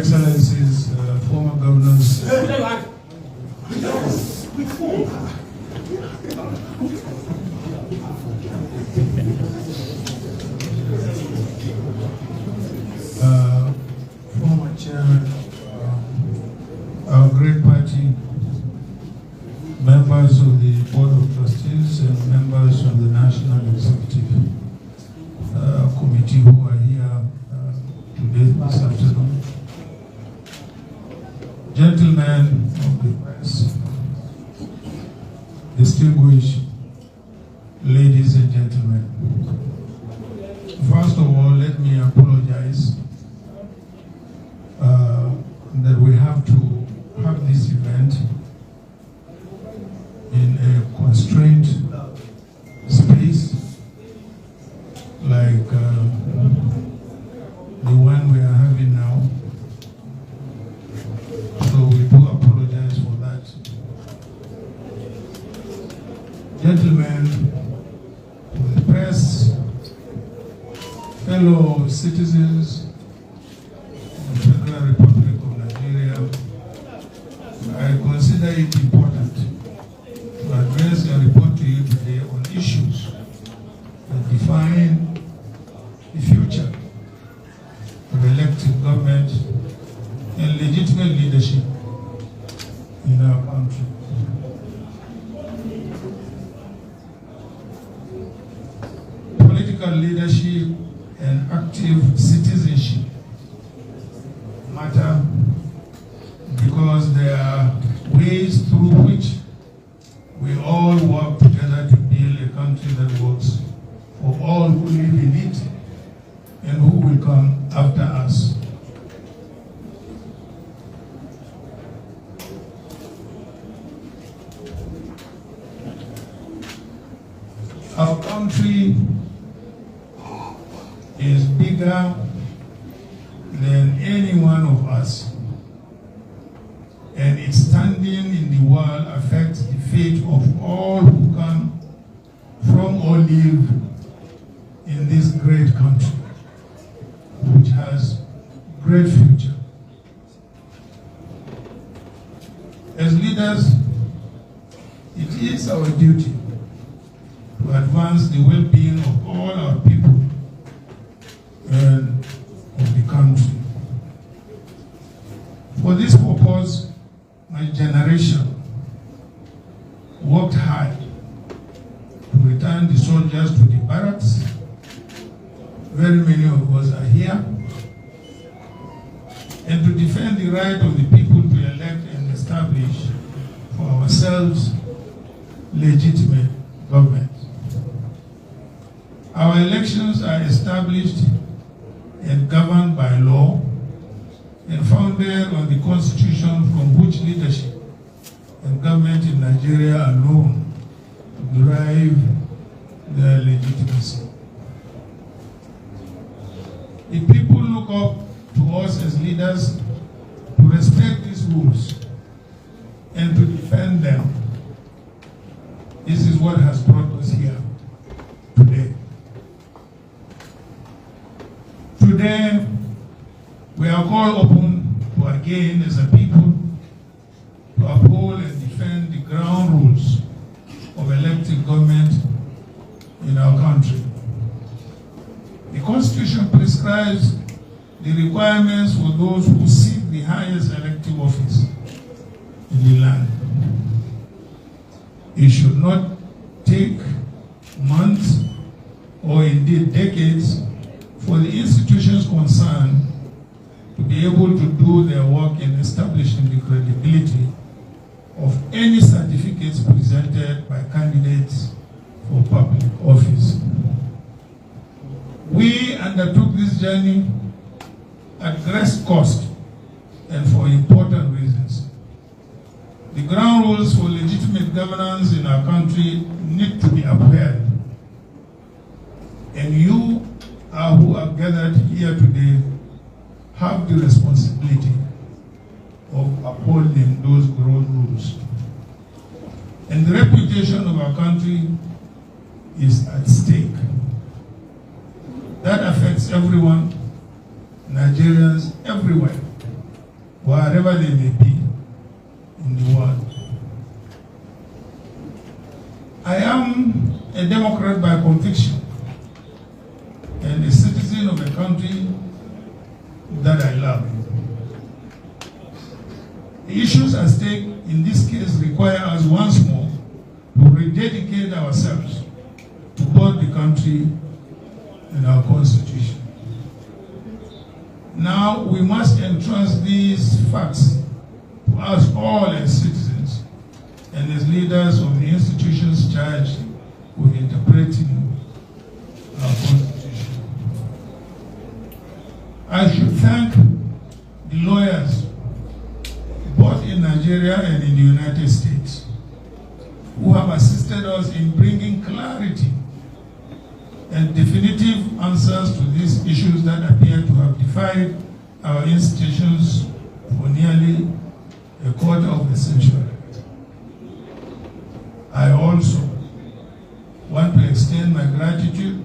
Excellencies, former governors, former chairman, our great party, members of the Board of Trustees, and members of the National Executive Committee who are here today, this afternoon. Gentlemen of the press, distinguished ladies and gentlemen, first of all, let me apologize that we have to have this event in a constrained space like the one we are having now. So we do apologize for that. Gentlemen, the press, fellow citizens of the Federal Republic of Nigeria, I consider it important to address and report to you today on issues that define the future of elected government and legitimate leadership in our country. Political leadership and active citizenship matter because there are ways through which we all work together to build a country that works for all who live in it and who will come after us. Our country is bigger than any one of us, and its standing in the world affects the fate of all who come from or live in this great country, which has great future. As leaders, it is our duty to advance the well-being of all our people and of the country. For this purpose, my generation worked hard to return the soldiers to the barracks. Very many of us are here. And to defend the right of the people to elect and establish for ourselves legitimate government. Our elections are established and governed by law and founded on the Constitution from which leadership and government in Nigeria alone derive their legitimacy. If people look up to us as leaders to respect these rules and to defend them, this is what has brought us here today. Today, we are called upon to again, as a people, to uphold and defend the ground rules of elected government in our country. The Constitution prescribes the requirements for those who seek the highest elective office in the land. It should not take months or indeed decades for the institutions concerned to be able to do their work in establishing the credibility of any certificates presented by candidates for public office. We undertook this journey at great cost and for important reasons. The ground rules for legitimate governance in our country need to be upheld. And you who are gathered here today have the responsibility of upholding those ground rules. And the reputation of our country is at stake. That affects everyone, Nigerians everywhere. wherever they may be in the world. I am a Democrat by conviction and a citizen of a country that I love. The issues at stake in this case require us once more to rededicate ourselves to both the country and our constitution. Now we must entrust these facts to us all as citizens and as leaders of the institutions charged with interpreting our constitution. I should thank the lawyers both in Nigeria and in the United States who have assisted us in bringing clarity and definitive answers to these issues that appear to have defied our institutions for nearly a quarter of a century. I also want to extend my gratitude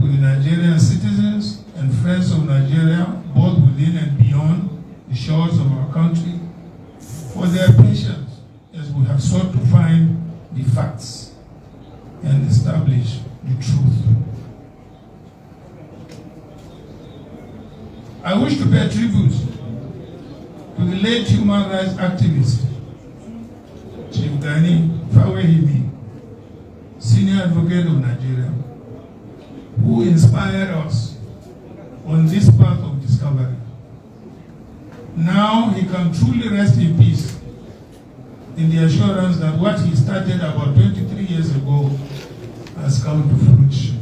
to the Nigerian citizens and friends of Nigeria, both within and beyond the shores of our country, for their patience as we have sought to find the facts and establish the truth. I wish to pay tribute to the late human rights activist, Chief Gani Fawehimi, senior advocate of Nigeria, who inspired us on this path of discovery. Now he can truly rest in peace in the assurance that what he started about 23 years ago has come to fruition.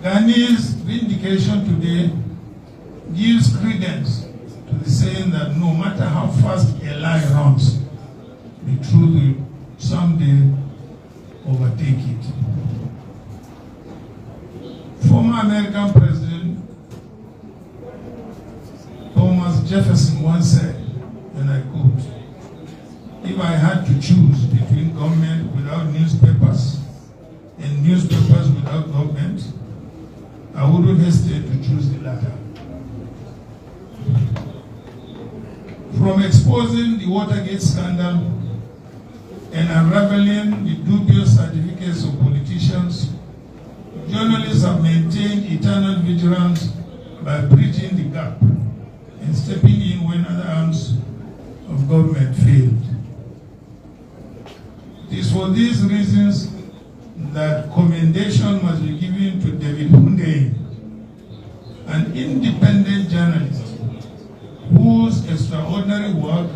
Gani's vindication today gives credence to the saying that no matter how fast a lie runs, the truth will someday overtake it. Former American President Thomas Jefferson once said, and I quote, "If I had to choose between government without newspapers and newspapers without government, I wouldn't hesitate to choose the latter." From exposing the Watergate scandal and unraveling the dubious certificates of politicians, journalists have maintained eternal vigilance by bridging the gap and stepping in when other arms of government failed. It is for these reasons that commendation must be given to David Hunde, an independent journalist whose extraordinary work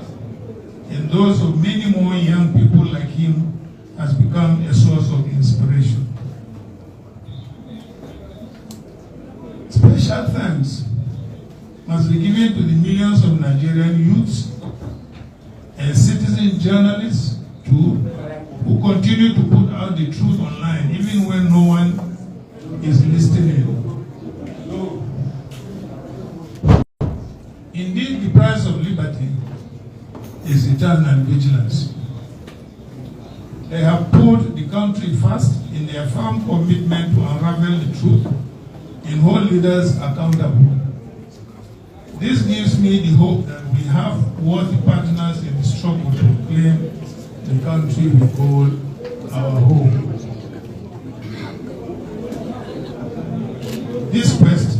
and those of many more young people like him has become a source of inspiration. Special thanks must be given to the millions of Nigerian youths and citizen journalists too, who continue to put out the truth online even when no one is listening. Indeed, the price of liberty is eternal vigilance. They have put the country first in their firm commitment to unravel the truth and hold leaders accountable. This gives me the hope that we have worthy partners in the struggle to claim the country we call our home. This quest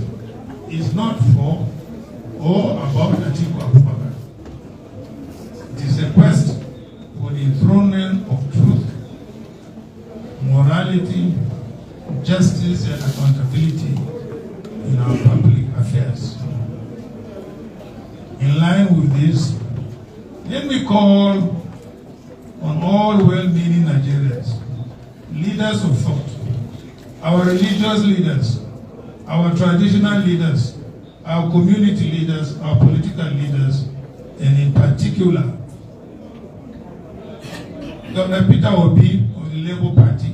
is not for or about Atiku Abubakar. It is a quest for the enthronement of truth, morality, justice, and accountability in our public affairs. In line with this, let me call on all well-meaning Nigerians, leaders of thought, our religious leaders, our traditional leaders, our community leaders, our political leaders, and in particular, Governor Peter Obi of the Labour Party,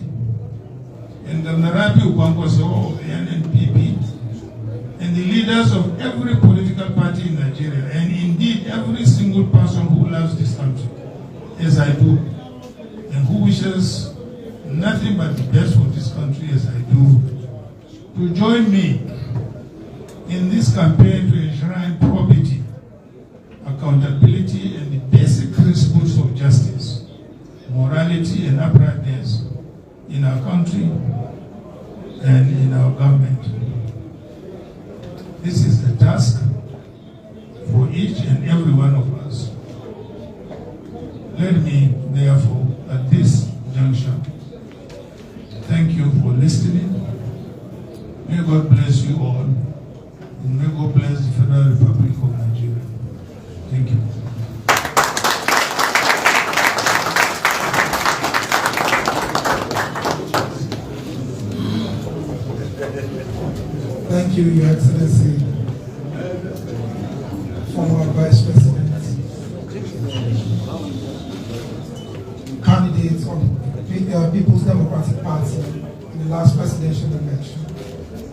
and Governor Rabi Ukwankwaso of the NNPP, and the leaders of every political party in Nigeria, and indeed every single person who loves this country, as I do, and who wishes nothing but the best for this country as I do, to join me in this campaign to enshrine probity, accountability, and the basic principles of justice, morality, and uprightness in our country and in our government. This is the task for each and every one of us. Let me, therefore, at this juncture, thank you for listening. May God bless you all, and may God bless the Federal Republic of Nigeria. Thank you. Thank you, Your Excellency, former Vice President, candidate of the People's Democratic Party in the last presidential election,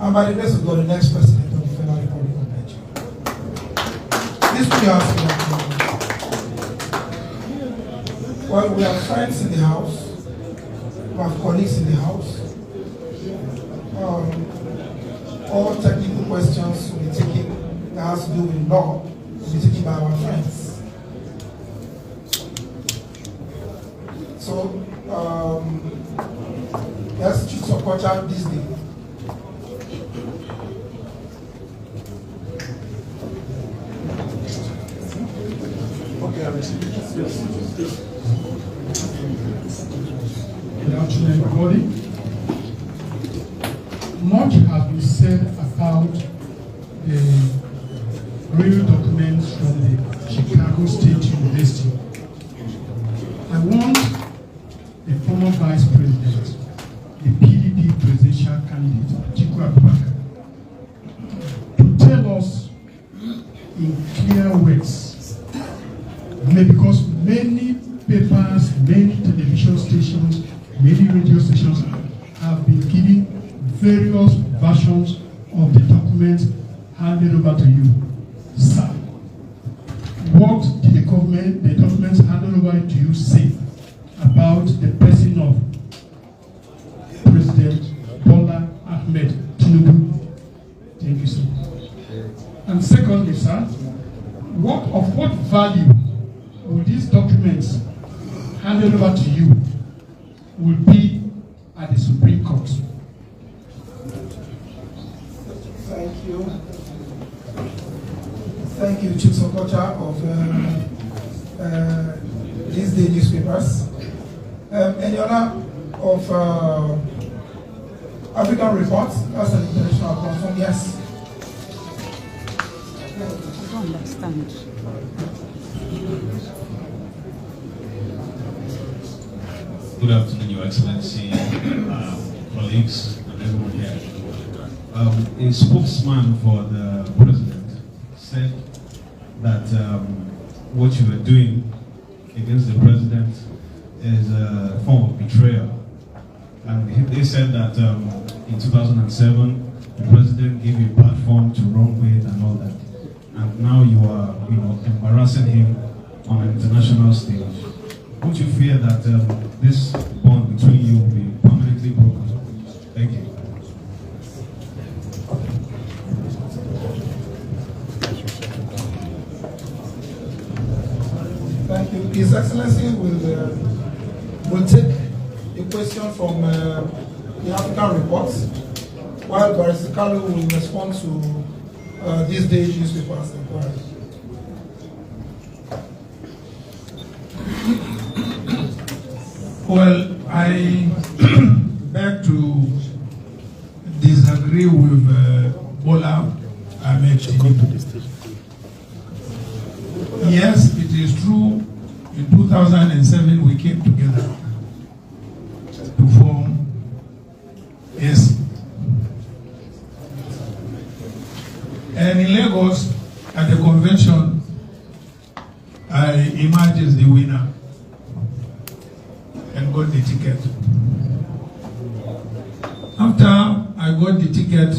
and by the grace of God, the next president of the Federal Republic of Nigeria. This we ask you. Well, we have friends in the house, we have colleagues in the house. All technical questions will be taken that has to do with law will be taken by our friends. So, let's choose a quarter this day. Okay, I receive it. Yes. Good afternoon, everybody. Much has been said about the real documents from the Chicago State University. I want the former Vice President, the PDP presidential candidate, Atiku Abubakar, to tell us in clear words, because many papers, many television stations, many radio stations have been giving various versions of the documents handed over to you, sir. What did the documents handed over to you say about the person of President Bola Ahmed Tinubu? Thank you, sir. And secondly, sir, of what value will these documents handed over to you will be at the Supreme Court? Thank you. Thank you, Chief Sokocha of these day newspapers. Any other of African reports? That's an international platform, yes. I don't understand. Good afternoon, Your Excellency, colleagues, and everyone here. A spokesman for the president said that what you were doing against the president is a form of betrayal. And they said that in 2007, the president gave you a platform to run with and all that. And now you are, embarrassing him on an international stage. Would you fear that this bond between you will be permanently broken? Thank you. Thank you. His Excellency will take a question from the African reports, while Barrister Kalu will respond to these days newspapers inquiry. Well, I beg to disagree with Bola Ahmed Tinubu. Yes, it is true, in 2007 we came together to form ACE. And in Lagos, at the convention, I emerged as the winner and got the ticket. After I got the ticket,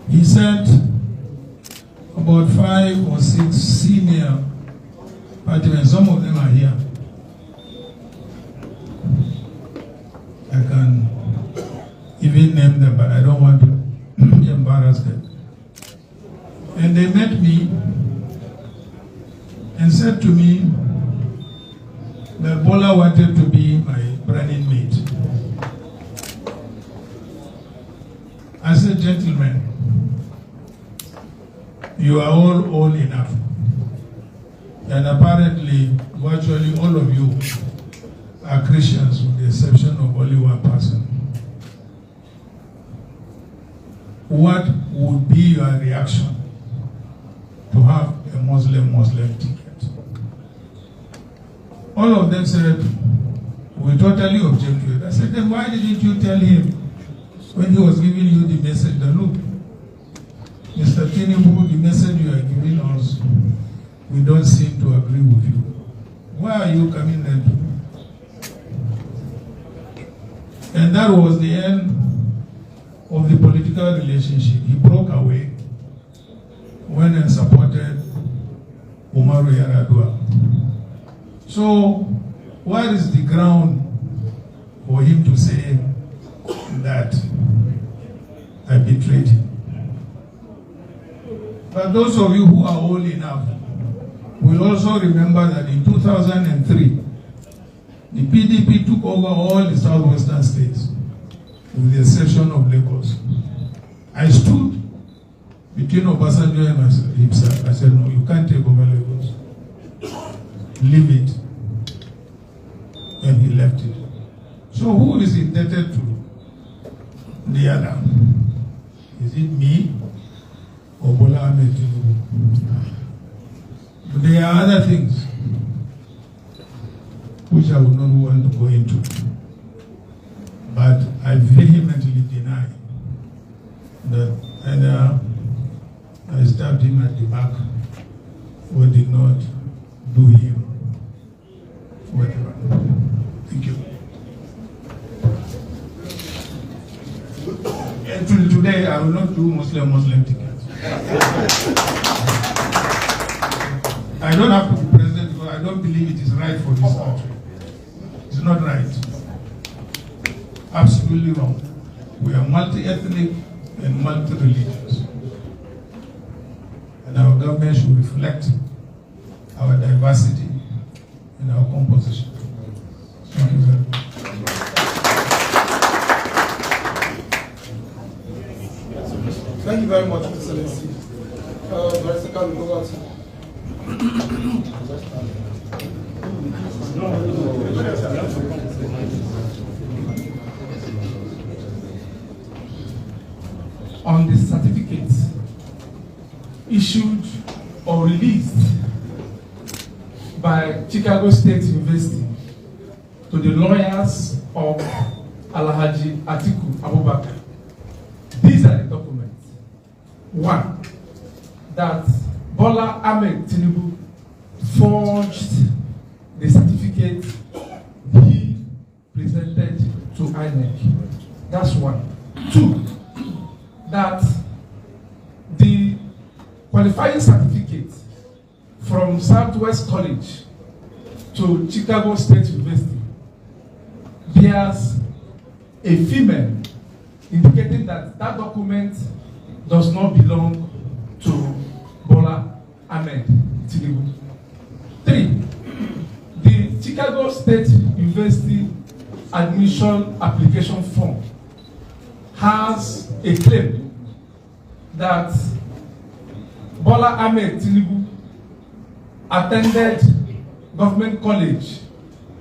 he said about 5 or 6 senior partymen, some of them are here. I can even name them, but I don't want to embarrass them. me that Bola wanted to be my running mate. I said, gentlemen, you are all old enough. And apparently, virtually all of you are Christians with the exception of only one person. What would be your reaction to have a Muslim ticket? All of them said, we totally object to it. I said, then why didn't you tell him when he was giving you the message that, look, Mr. Tinubu, the message you are giving us, we don't seem to agree with you. Why are you coming then? And that was the end of the political relationship. He broke away, went and supported Yar'Adua. So, what is the ground for him to say that I betrayed him? But those of you who are old enough will also remember that in 2003, the PDP took over all the southwestern states, with the exception of Lagos. I stood between Obasanjo and himself. I said, no, you can't take over Lagos. Leave it. And he left it. So who is indebted to the other? Is it me or Bola Ahmed Tinubu? But there are other things which I would not want to go into. But I vehemently deny that either I stabbed him at the back or did not do him whatever. Thank you. And today I will not do Muslim tickets. I don't have to be president because I don't believe it is right for this country. It's not right. Absolutely wrong. We are multi-ethnic and multi-religious. And our government should reflect our diversity and our composition. Thank you very much. Thank you very much, Excellency. On the certificates issued or released by Chicago State University to the lawyers of Alhaji Atiku Abubakar. These are the documents. One, that Bola Ahmed Tinubu forged the certificate he presented to INEC. That's one. Two, that the qualifying certificate from Southwest College to Chicago State University bears a female, indicating that that document does not belong to Bola Ahmed Tinubu. Three, the Chicago State University admission application form has a claim that Bola Ahmed Tinubu attended Government College,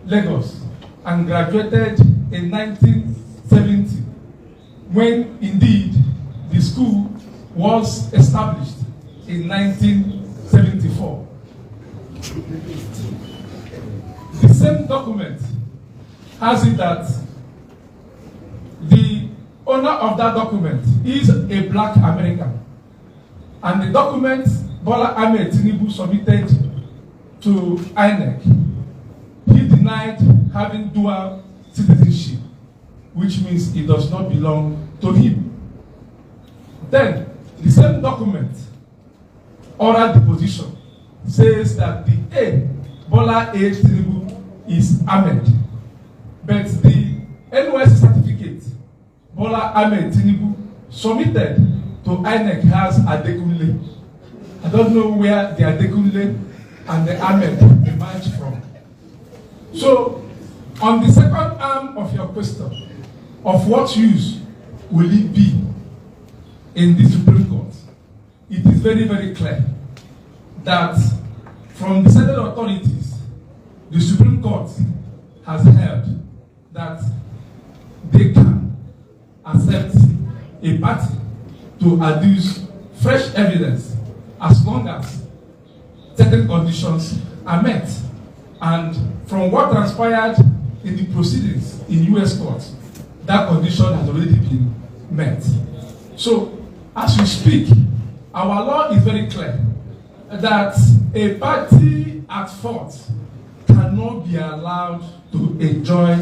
Lagos, and graduated in 1970, when indeed the school was established in 1974. The same document has it that the owner of that document is a black American, and the document Bola Ahmed Tinubu submitted to INEC, he denied having dual citizenship, which means it does not belong to him. Then, the same document, oral deposition, says that the A, Bola A. Tinubu, is Ahmed. But the NYC certificate, Bola Ahmed Tinubu, submitted to INEC has Adekunle. I don't know where the Adekunle and the Ahmed emerged from. So, on the second arm of your question, of what use will it be in the Supreme Court, it is very, very clear that from the central authorities, the Supreme Court has held that they can accept a party to adduce fresh evidence as long as certain conditions are met. And from what transpired in the proceedings in U.S. courts, that condition has already been met. So, as we speak, our law is very clear that a party at fault cannot be allowed to enjoy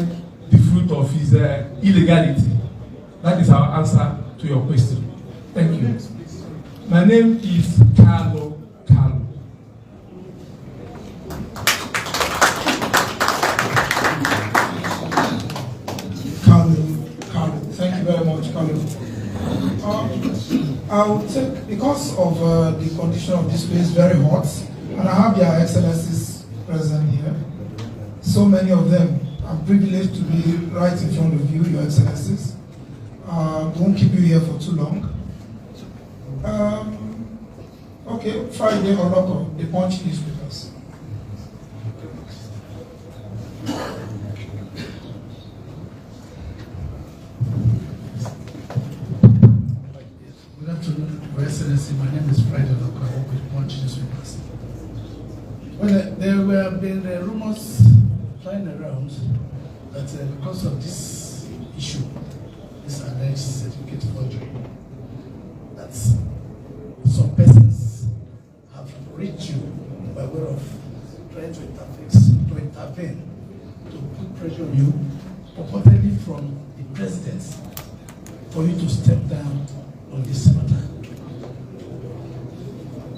the fruit of his illegality. That is our answer to your question. Thank you. My name is Carlo. Thank you very much, Carlo. I will take, because of the condition of this place, very hot, and I have your excellencies present here. So many of them. I'm privileged to be right in front of you, your excellencies. Won't keep you here for too long. Okay, Friday or Loco, the Punch newspapers. Good afternoon, Your Excellency. My name is Friday Loco. I work with Punch newspapers. Well, there were been rumors flying around that because of this issue, this alleged certificate forgery, that some persons have reached you by way of trying to intervene, to put pressure on you, purportedly from the president, for you to step down on this matter.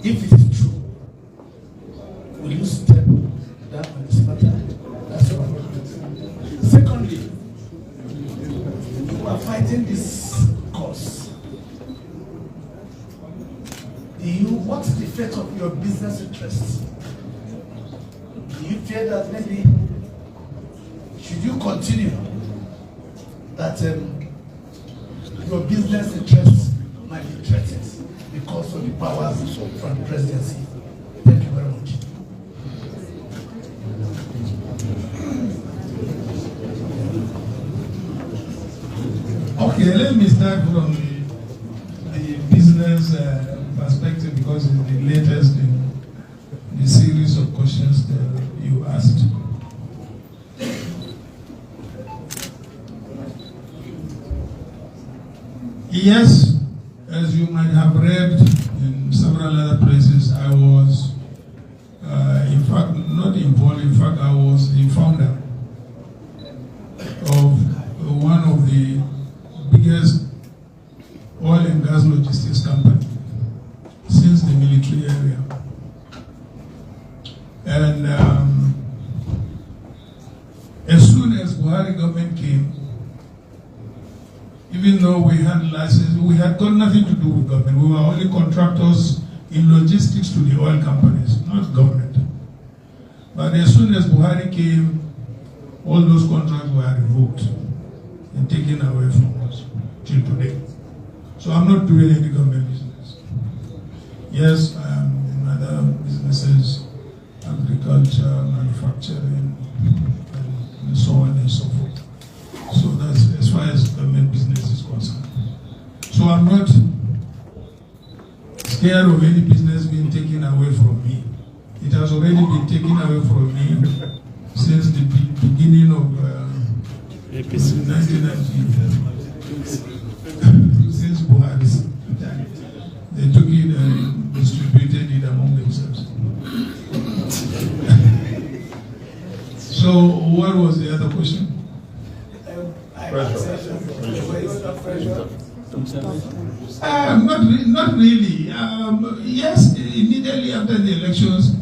If it is true, will you step down on this matter? That's one. Secondly, you are fighting this cause. What's the fate of your business interests? Do you fear that maybe, should you continue, that your business interests might be threatened because of the powers from the presidency? Thank you very much. Okay, let me start from the business perspective, because it's the latest in the series of questions that you asked. Yes, as you might have read in several other places, I was, in fact, not involved, in fact, I was the founder of one of the biggest oil and gas logistics company since the military area. And as soon as Buhari government came, even though we had license, we had got nothing to do with government. We were only contractors in logistics to the oil companies, not government. But as soon as Buhari came, all those contracts were revoked and taken away from us till today. So I'm not doing any government business. Yes, I'm in other businesses, agriculture, manufacturing, and so on and so forth. So that's as far as government business is concerned. So I'm not scared of any business being taken away from me. It has already been taken away from me since the beginning of 1990. Since Buhari's time. They took it and distributed it among themselves. So what was the other question? Not really. Yes, immediately after the elections,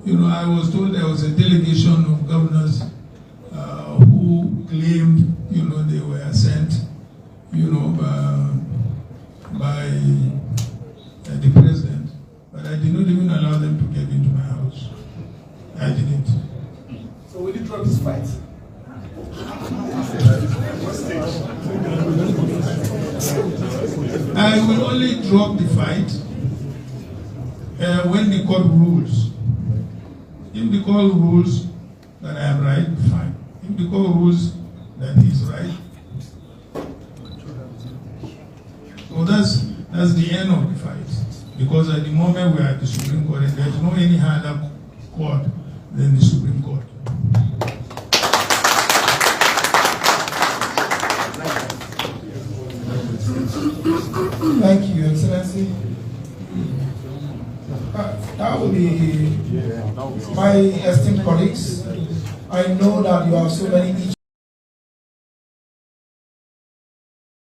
I was told there was a delegation of governors who claimed, they were sent, by the president. But I did not even allow them to get into my house. So will you drop this fight? I will only drop the fight when the court rules. If the court rules that I am right, fine. If the court rules that he is right, so that's the end of the fight. Because at the moment we are at the Supreme Court, and there is no any higher court than the Supreme Court. Thank you, Excellency. That will be my esteemed colleagues. I know that you have so many issues